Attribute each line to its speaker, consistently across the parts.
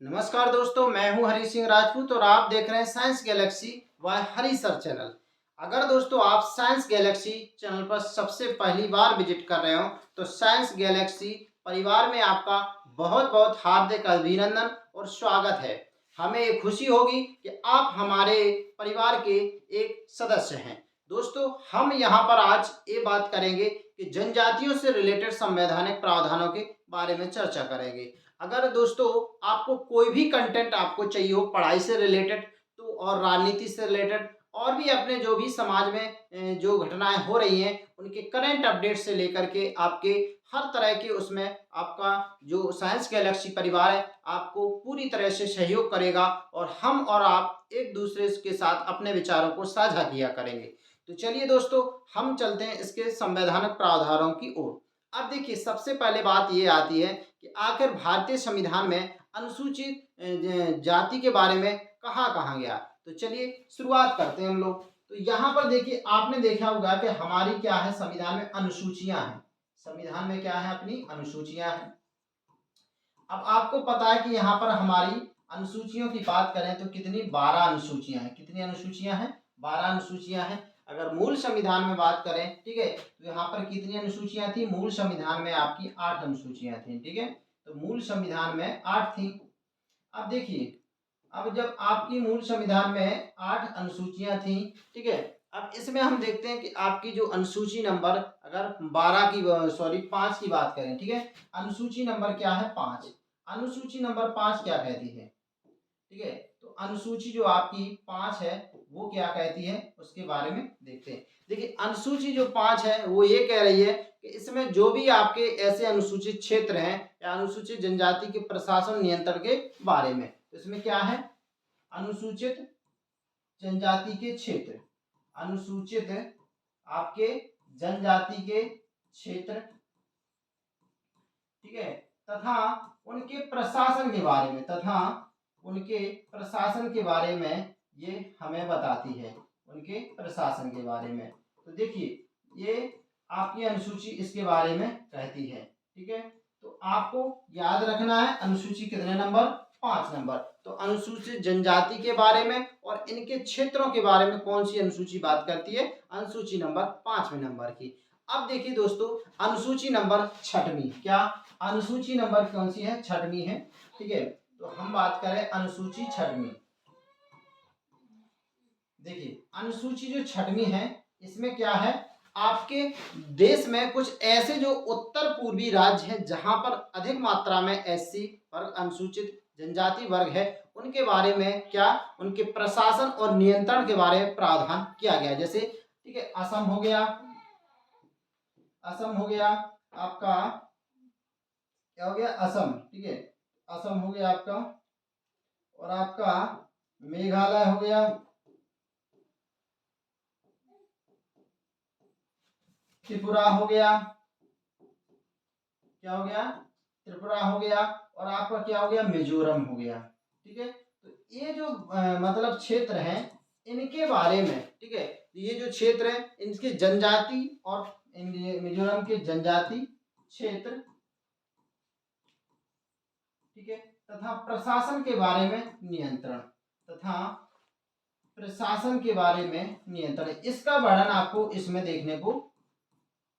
Speaker 1: नमस्कार दोस्तों, मैं हूं हरी सिंह राजपूत और आप देख रहे हैं साइंस गैलेक्सी बाय हरी सर चैनल। अगर दोस्तों आप साइंस गैलेक्सी चैनल पर सबसे पहली बार विजिट कर रहे हो तो साइंस गैलेक्सी परिवार में आपका बहुत बहुत हार्दिक अभिनंदन और स्वागत है। हमें ये खुशी होगी कि आप हमारे परिवार के एक सदस्य हैं। दोस्तों, हम यहाँ पर आज ये बात करेंगे कि जनजातियों से रिलेटेड संवैधानिक प्रावधानों के बारे में चर्चा करेंगे। अगर दोस्तों आपको कोई भी कंटेंट आपको चाहिए हो पढ़ाई से रिलेटेड तो और राजनीति से रिलेटेड और भी अपने जो भी समाज में जो घटनाएं हो रही हैं उनके करंट अपडेट से लेकर के आपके हर तरह के उसमें आपका जो साइंस गैलेक्सी परिवार है आपको पूरी तरह से सहयोग करेगा और हम और आप एक दूसरे के साथ अपने विचारों को साझा किया करेंगे। तो चलिए दोस्तों, हम चलते हैं इसके संवैधानिक प्रावधानों की ओर। अब देखिए, सबसे पहले बात ये आती है कि आखिर भारतीय संविधान में अनुसूचित जाति के बारे में कहा गया। तो चलिए शुरुआत करते हैं हम लोग। तो यहाँ पर देखिए, आपने देखा होगा कि हमारी क्या है, संविधान में अनुसूचियां हैं। संविधान में क्या है, अपनी अनुसूचियां हैं। अब आपको पता है कि यहाँ पर हमारी अनुसूचियों की बात करें तो कितनी 12 अनुसूचियां हैं। कितनी अनुसूचियां हैं? 12 अनुसूचियां हैं। अगर मूल संविधान में बात करें, ठीक है, तो यहाँ पर कितनी अनुसूचियां थी? मूल संविधान में आपकी 8 अनुसूचियां थी। ठीक है, तो मूल संविधान में 8 थी। अब देखिए, अब जब आपकी मूल संविधान में 8 अनुसूचियां थी, ठीक है, अब इसमें हम देखते हैं कि आपकी जो अनुसूची नंबर अगर 12 की सॉरी 5 की बात करें, ठीक है, अनुसूची नंबर क्या है? 5। अनुसूची नंबर 5 क्या कहती है? ठीक है, तो अनुसूची जो आपकी 5 है वो क्या कहती है उसके बारे में देखते हैं। देखिए, अनुसूची जो 5 है वो ये कह रही है कि इसमें जो भी आपके ऐसे अनुसूचित क्षेत्र हैं या अनुसूचित जनजाति के प्रशासन नियंत्रण के बारे में, तो इसमें क्या है? अनुसूचित जनजाति के क्षेत्र, अनुसूचित आपके जनजाति के क्षेत्र, ठीक है, तथा उनके प्रशासन के बारे में, तथा उनके प्रशासन के बारे में ये हमें बताती है, उनके प्रशासन के बारे में। तो देखिए, ये आपकी अनुसूची इसके बारे में कहती है। ठीक है, तो आपको याद रखना है अनुसूची कितने नंबर? 5 नंबर। तो अनुसूचित जनजाति के बारे में और इनके क्षेत्रों के बारे में कौन सी अनुसूची बात करती है? अनुसूची नंबर 5वें नंबर की। अब देखिए दोस्तों, अनुसूची नंबर 6वीं, क्या अनुसूची नंबर कौन सी है? 6वीं है। ठीक है, तो हम बात करें अनुसूची 6वीं। देखिए, अनुसूची जो 6वीं है इसमें क्या है, आपके देश में कुछ ऐसे जो उत्तर पूर्वी राज्य हैं जहां पर अधिक मात्रा में एससी वर्ग, अनुसूचित जनजाति वर्ग है, उनके बारे में क्या, उनके प्रशासन और नियंत्रण के बारे में प्रावधान किया गया। जैसे, ठीक है, असम हो गया, असम हो गया आपका, क्या हो गया? असम। ठीक है, असम हो गया आपका, और आपका मेघालय हो गया, त्रिपुरा हो गया, क्या हो गया? त्रिपुरा हो गया, और आपका क्या हो गया? मिजोरम हो गया। ठीक है, तो ये जो मतलब क्षेत्र हैं इनके बारे में, ठीक है, ये जो क्षेत्र है इनके जनजाति और मिजोरम के जनजाति क्षेत्र, ठीक है, तथा प्रशासन के बारे में नियंत्रण, तथा प्रशासन के बारे में नियंत्रण, इसका वर्णन आपको इसमें देखने को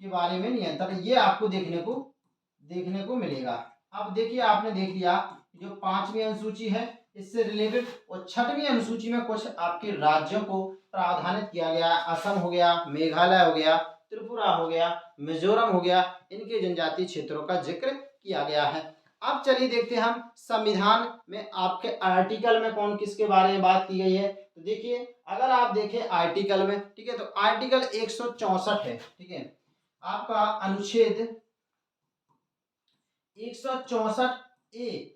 Speaker 1: के बारे में नियंत्रण ये आपको देखने को मिलेगा। अब देखिए, आपने देख लिया जो 5वीं अनुसूची है इससे रिलेटेड, और 6वीं अनुसूची में कुछ आपके राज्यों को प्रावधानित किया गया। असम हो गया, मेघालय हो गया, त्रिपुरा हो गया, मिजोरम हो गया, इनके जनजातीय क्षेत्रों का जिक्र किया गया है। अब चलिए देखते हैं हम संविधान में आपके आर्टिकल में कौन किसके बारे में बात की गई है। तो देखिए, अगर आप देखें आर्टिकल में, ठीक है, तो आर्टिकल 164 है। ठीक है, आपका अनुच्छेद 164 ए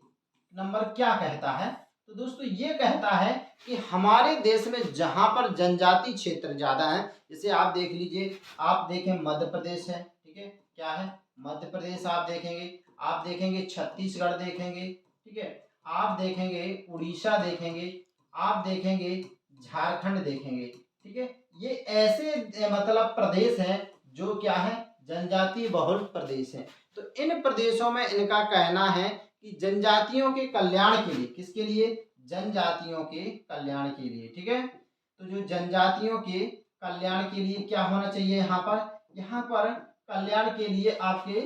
Speaker 1: नंबर क्या कहता है? तो दोस्तों ये कहता है कि हमारे देश में जहां पर जनजाति क्षेत्र ज्यादा है, जैसे आप देख लीजिए, आप देखें मध्य प्रदेश है, ठीक है, क्या है? मध्य प्रदेश आप देखेंगे छत्तीसगढ़ देखेंगे, ठीक है, आप देखेंगे उड़ीसा देखेंगे, आप देखेंगे झारखंड देखेंगे, ठीक है, ये ऐसे मतलब प्रदेश हैं जो क्या है, जनजातीय बहुल प्रदेश हैं। तो इन प्रदेशों में इनका कहना है कि जनजातियों के कल्याण के लिए, किसके लिए, जनजातियों के कल्याण के लिए, ठीक है। तो जो जनजातियों के कल्याण के लिए क्या होना चाहिए, यहाँ पर कल्याण के लिए आपके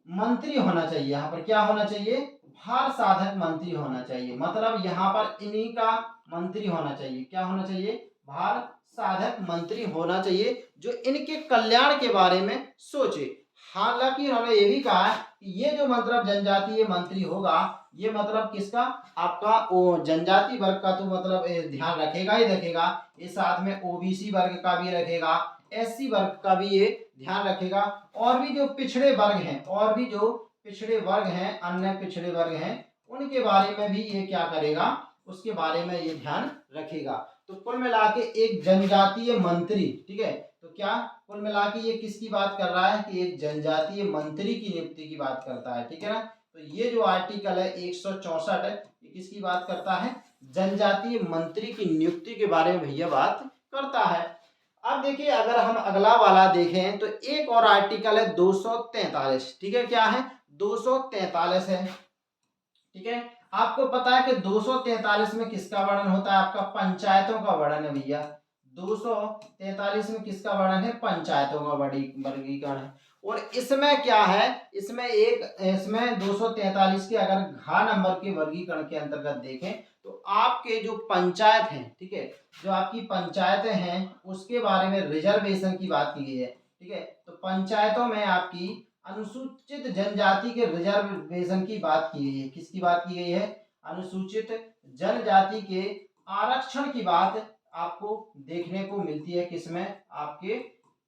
Speaker 1: मंत्री होना चाहिए। यहाँ पर क्या होना चाहिए, भार साधक मंत्री होना चाहिए। मतलब यहाँ पर इन्हीं का मंत्री होना चाहिए। क्या होना चाहिए, भार साधक मंत्री होना चाहिए जो इनके कल्याण के बारे में सोचे। हालांकि उन्होंने ये भी कहा कि ये जो मतलब जनजातीय मंत्री होगा, ये मतलब किसका, आपका वो जनजाति वर्ग का तो मतलब ध्यान रखेगा ही रखेगा, ये साथ में ओबीसी वर्ग का भी रखेगा, एससी वर्ग का भी ये ध्यान रखेगा, और भी जो पिछड़े वर्ग हैं, अन्य पिछड़े वर्ग हैं, उनके बारे में भी ये क्या करेगा, उसके बारे में ये ध्यान रखेगा। तो कुल मिला के एक जनजातीय मंत्री, ठीक है, तो क्या कुल मिला के ये किसकी बात कर रहा है कि एक जनजातीय मंत्री की नियुक्ति की बात करता है, ठीक है ना। तो ये जो आर्टिकल है 164, ये किसकी बात करता है, जनजातीय मंत्री की नियुक्ति के बारे में भैया बात करता है। अब देखिए अगर हम अगला वाला देखें तो एक और आर्टिकल है 243, ठीक है, क्या है, 243 है, ठीक है। आपको पता है कि 243 में किसका वर्णन होता है, आपका पंचायतों का वर्णन है भैया। 243 में किसका वर्णन है, पंचायतों का वर्गीकरण है। और इसमें क्या है, इसमें 243 के अगर घ नंबर के वर्गीकरण के अंतर्गत देखें तो आपके जो पंचायत हैं, ठीक है, जो आपकी पंचायतें हैं उसके बारे में रिजर्वेशन की बात की गई है, ठीक है। तो पंचायतों में आपकी अनुसूचित जनजाति के रिजर्वेशन की बात की गई है। किसकी बात की गई है, अनुसूचित जनजाति के आरक्षण की बात आपको देखने को मिलती है किसमें, आपके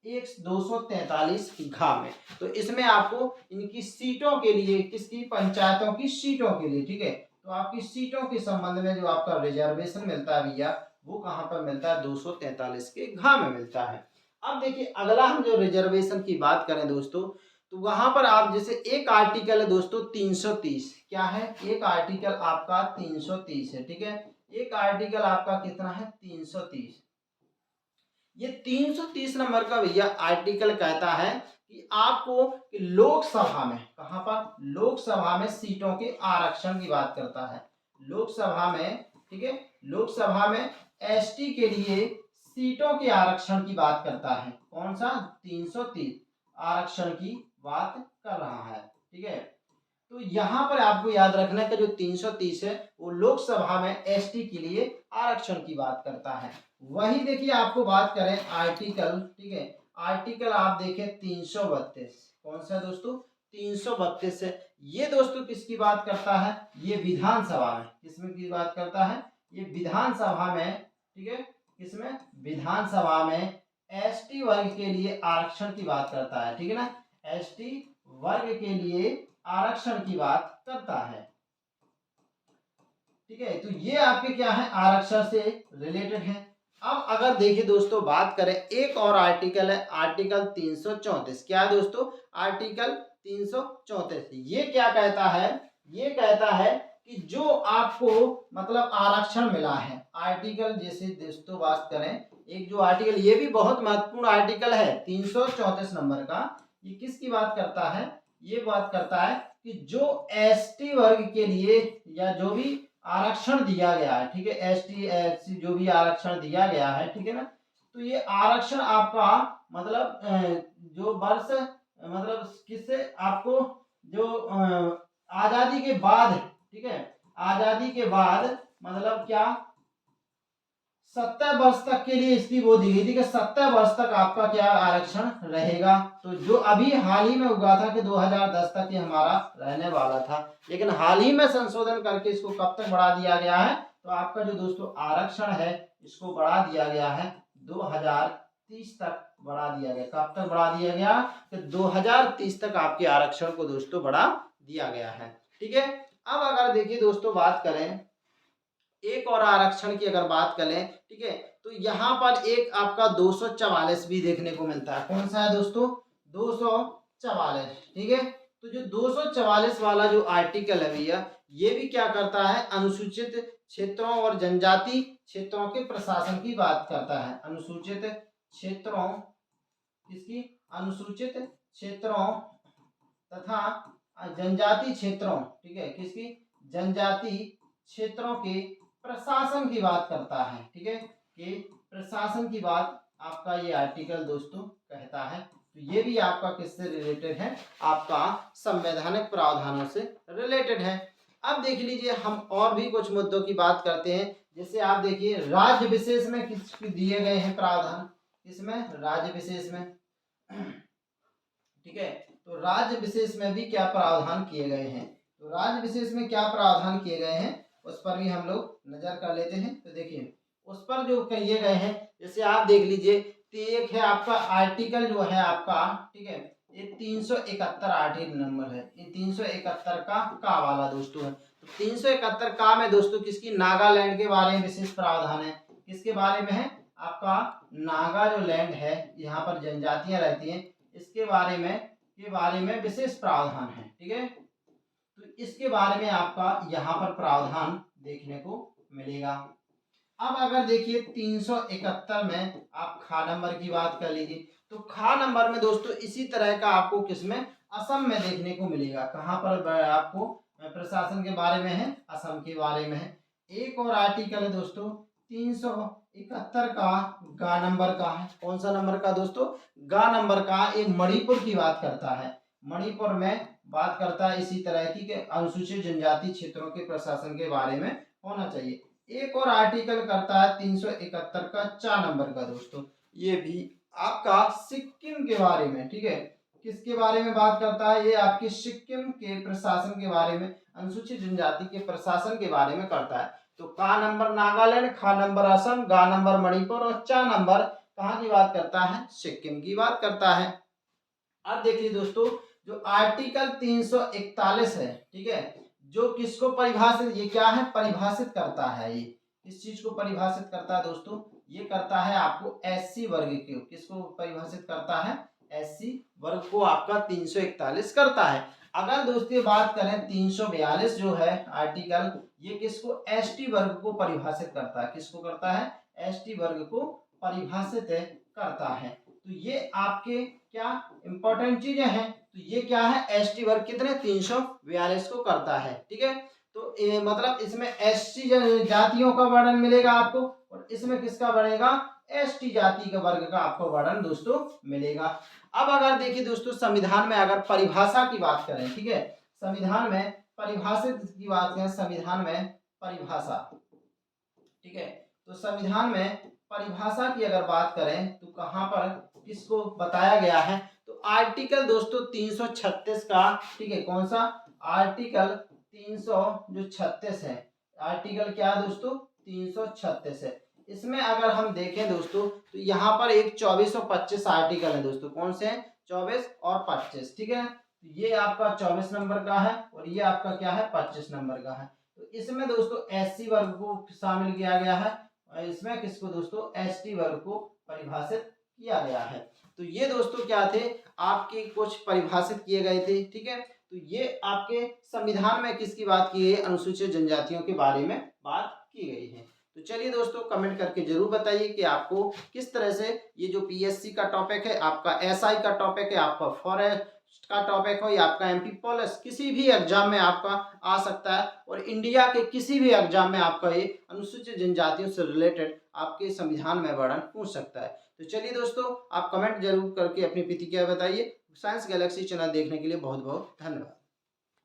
Speaker 1: 243 घ में। तो इसमें आपको इनकी सीटों के लिए, किसकी, पंचायतों की सीटों के लिए, ठीक है, तो आपकी सीटों के संबंध में जो आपका रिजर्वेशन मिलता है भैया, वो कहाँ पर मिलता है, 243 के घ में मिलता है। अब देखिए अगला हम जो रिजर्वेशन की बात करें दोस्तों, तो वहां पर आप जैसे एक आर्टिकल है दोस्तों 330, क्या है, एक आर्टिकल आपका 330 है, ठीक है, एक आर्टिकल आपका कितना है, 330। ये 330 नंबर का भैया आर्टिकल कहता है कि आपको लोकसभा में, कहां पर, लोकसभा में सीटों के आरक्षण की बात करता है। लोकसभा में, ठीक है, लोकसभा में एसटी के लिए सीटों के आरक्षण की बात करता है। कौन सा, 330 आरक्षण की बात कर रहा है, ठीक है। तो यहाँ पर आपको याद रखना है कि जो 330 है वो लोकसभा में एसटी के लिए आरक्षण की बात करता है। वही देखिए आपको बात करें आर्टिकल, ठीक है, आर्टिकल आप देखें 332, कौन सा दोस्तों, 332 है। ये दोस्तों किसकी बात करता है, ये विधानसभा में, किसमें की बात करता है, ये विधानसभा में, ठीक है, किसमें, विधानसभा में एसटी वर्ग के लिए आरक्षण की बात करता है, ठीक है ना, एसटी वर्ग के लिए आरक्षण की बात करता है, ठीक है। तो ये आपके क्या है, आरक्षण से रिलेटेड है। अब अगर देखिए दोस्तों बात करें एक और आर्टिकल है, आर्टिकल 334, क्या है दोस्तों, आर्टिकल 334, ये क्या कहता है, ये कहता है कि जो आपको मतलब आरक्षण मिला है, आर्टिकल जैसे दोस्तों बात करें, एक जो आर्टिकल, ये भी बहुत महत्वपूर्ण आर्टिकल है 334 नंबर का, ये किसकी बात करता है, ये बात करता है कि जो एसटी वर्ग के लिए या जो भी आरक्षण दिया गया है, ठीक है, एसटी एससी जो भी आरक्षण दिया गया है, ठीक है ना, तो ये आरक्षण आपका मतलब जो वर्ष मतलब किससे आपको जो आजादी के बाद, ठीक है, आजादी के बाद मतलब क्या 70 वर्ष तक के लिए इसकी वो दी गई थी कि 70 वर्ष तक आपका क्या आरक्षण रहेगा। तो जो अभी हाल ही में हुआ था कि 2010 तक ये हमारा रहने वाला था, लेकिन हाल ही में संशोधन करके इसको कब तक बढ़ा दिया गया है, तो आपका जो दोस्तों आरक्षण है इसको बढ़ा दिया गया है 2030 तक बढ़ा दिया गया। कब तक बढ़ा दिया गया, कि 2030 तक आपके आरक्षण को दोस्तों बढ़ा दिया गया है, ठीक है। अब अगर देखिए दोस्तों बात करें एक और आरक्षण की अगर बात करें, ठीक है, तो यहाँ पर एक आपका 244 भी देखने को मिलता है। कौन सा है दोस्तों, 244, ठीक है। तो जो 244 वाला जो आर्टिकल है भैया, ये भी क्या करता है, अनुसूचित क्षेत्रों और जनजाति क्षेत्रों के प्रशासन की बात करता है। अनुसूचित क्षेत्रों, किसकी, अनुसूचित क्षेत्रों तथा जनजाति क्षेत्रों, ठीक है, किसकी, जनजाति क्षेत्रों के प्रशासन की बात करता है, ठीक है, कि प्रशासन की बात आपका ये आर्टिकल दोस्तों कहता है। तो ये भी आपका किससे रिलेटेड है, आपका संवैधानिक प्रावधानों से रिलेटेड है। अब देख लीजिए हम और भी कुछ मुद्दों की बात करते हैं। जैसे आप देखिए राज्य विशेष में किस दिए गए हैं प्रावधान, इसमें राज्य विशेष में, ठीक है, तो राज्य विशेष में भी क्या प्रावधान किए गए हैं, तो राज्य विशेष में क्या प्रावधान किए गए हैं उस पर भी हम लोग नजर कर लेते हैं। तो देखिए उस पर जो किए गए हैं, जैसे आप देख लीजिए, तो एक है आपका आर्टिकल जो है आपका, ठीक है, ये 371 आर्टिकल नंबर है, ये 371 का वाला दोस्तों है। तो 371 का में दोस्तों किसकी, नागालैंड के बारे में विशेष प्रावधान है। किसके बारे में है, आपका नागा जो लैंड है, यहाँ पर जनजातियां रहती हैं, इसके बारे में विशेष प्रावधान है, ठीक है। तो इसके बारे में आपका यहाँ पर प्रावधान देखने को मिलेगा। अब अगर देखिए 371 में आप खा नंबर की बात कर लीजिए, तो खा नंबर में दोस्तों इसी तरह का आपको किसमें, असम में देखने को मिलेगा। कहाँ पर आपको प्रशासन के बारे में है, असम के बारे में है। एक और आर्टिकल है दोस्तों 371 का गा नंबर का है। कौन सा नंबर का दोस्तों, गा नंबर का, एक मणिपुर की बात करता है, मणिपुर में बात करता है इसी तरह की कि अनुसूचित जनजाति क्षेत्रों के प्रशासन के बारे में होना चाहिए। एक और आर्टिकल करता है 371 का 4 नंबर का दोस्तों, ये भी आपका सिक्किम के बारे में, ठीक है, किसके बारे में बात करता है, ये आपके सिक्किम के प्रशासन के बारे में, अनुसूचित जनजाति के प्रशासन के बारे में करता है। तो का नंबर नागालैंड, खा नंबर असम, गा नंबर मणिपुर और चा नंबर कहाँ की बात करता है, सिक्किम की बात करता है। अब देखिए दोस्तों जो आर्टिकल 341 है, ठीक है, जो किसको परिभाषित, ये क्या है, परिभाषित करता है, ये किस चीज को परिभाषित करता है दोस्तों, ये करता है आपको एससी वर्ग को, किसको परिभाषित करता है, एससी वर्ग को आपका 341 करता है। अगर दोस्तों बात करें 342 जो है आर्टिकल, ये किसको, एसटी वर्ग को परिभाषित करता है, किसको करता है, एसटी वर्ग को परिभाषित करता है। तो ये आपके क्या इंपॉर्टेंट चीजें हैं। तो ये क्या है, एसटी वर्ग कितने, 342 को करता है, ठीक है। तो मतलब इसमें एसटी जातियों का वर्णन मिलेगा आपको, और इसमें किसका बढ़ेगा, एसटी जाति का वर्ग का आपको वर्णन दोस्तों मिलेगा। अब अगर देखिए दोस्तों संविधान में अगर परिभाषा की बात करें, ठीक है, संविधान में परिभाषित की बात करें, संविधान में परिभाषा, ठीक है, तो संविधान में परिभाषा की अगर बात करें तो कहां पर किसको बताया गया है, तो आर्टिकल दोस्तों 336 का, ठीक है, कौन सा, आर्टिकल 336 है, आर्टिकल क्या है दोस्तों, 336 है। इसमें अगर हम देखें दोस्तों तो यहाँ पर एक 24 और 25 आर्टिकल है दोस्तों, कौन से हैं, 24 और 25, ठीक है। तो ये आपका 24 नंबर का है और ये आपका क्या है, 25 नंबर का है। तो इसमें दोस्तों एससी वर्ग को शामिल किया गया है, और इसमें किसको दोस्तों, एसटी वर्ग को परिभाषित किया गया है। तो ये दोस्तों क्या थे, आपके कुछ परिभाषित किए गए थे, ठीक है। तो ये आपके संविधान में किसकी बात की है, अनुसूचित जनजातियों के बारे में बात की गई है। तो चलिए दोस्तों कमेंट करके जरूर बताइए कि आपको किस तरह से ये जो पीएससी का टॉपिक है, आपका एसआई का टॉपिक है, आपका फॉरेस्ट का टॉपिक हो, या आपका एमपी पुलिस, किसी भी एग्जाम में आपका आ सकता है, और इंडिया के किसी भी एग्जाम में आपका ये अनुसूचित जनजातियों से रिलेटेड आपके संविधान में वर्णन पूछ सकता है। तो चलिए दोस्तों आप कमेंट जरूर करके अपनी प्रतिक्रिया बताइए। साइंस गैलेक्सी चैनल देखने के लिए बहुत बहुत धन्यवाद।